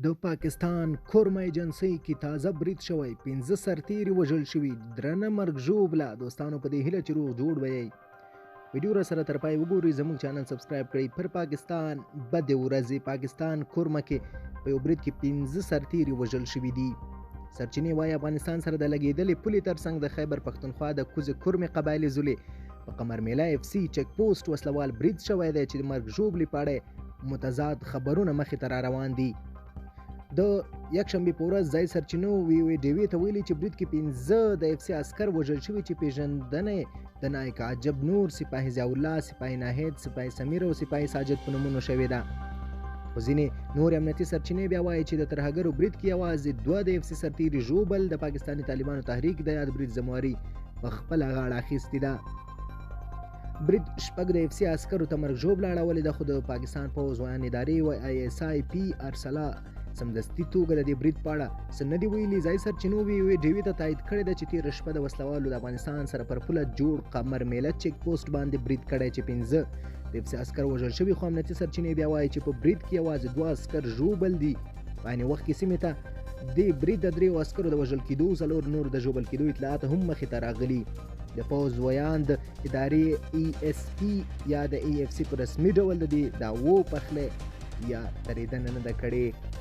د پاکستان کورما ایجنسۍ کې تازه برید شوی 15 سرتیري وژل شوي درنه مرګ ژوبله دوستانو په دې هیله چې روغ جوړ به یې ویډیو را سره تر پای وګورئ زموږ چینل سبسکرایب کړئ پر پاکستان بدې ورځې پاکستان کورما کې په یو برید کې 15 سرتیري وژل شوي دي سرچینې وایي افغانستان سره د لګېدلې پولې ترڅنګ د خیبر پښتونخوا د کوزې کورمې قبایلې زولې په قمر میله اف سی چک پوسټ وسلوال برید شوی دی چې د مرګ ژوبلې په اړه متضاد خبرونه مخې ته را روان دي د یکشنبې په ورځ ځای سرچینو وی ډیوي ته ویلي چې برید کې 15 د اف سی عسکر وژل شوي چې پیژندنې د نایک عجب نور سپاهي ضیاء الله سپاهي ناهید سپاهي سمیر او سپاهي ساجد په نومونو شوې ده خو ځینې نور امنیتي سرچینې بیا وایي چې د ترهګرو برید کې یوازې 2 د اف سی سرتیري ژوبل د پاکستاني طالبانو تحریک د یاد برید ذمواري په خپله غاړه اخیستې ده برید شپږ د اف سی عسکرو ته مرګ ژوبله اړولې ده خو د پاکستان پوځ ویان ادارې و آی اس آی پی ارسلا سمدستي توګه د دې برید په اړه څه نه دي ویلي ځای سرچینو وی ډیوي ته تایید کړې ده چې تېره شپه د وسلوالو د افغانستان سره پر پوله جوړ قمر میله چیک پوسټ باندې برید کړی چې 15 د اف سی عسکر وژل شوي خو امنیتي سرچینې بیا وایي چې په برید کې یوازې 2 عسکر ژوبل دي په عین وخت کې سیمې ته د برید د 3 عسکرو د وژل کېدو 4 نور د ژوبل کېدو اطلاعات هم مخې ته راغلي د پوځ ویان د ادارې ای اس پی یا د ای اف سی په رسمي ډول د دې دعوو پخلی یا درېدنه نه ده کړې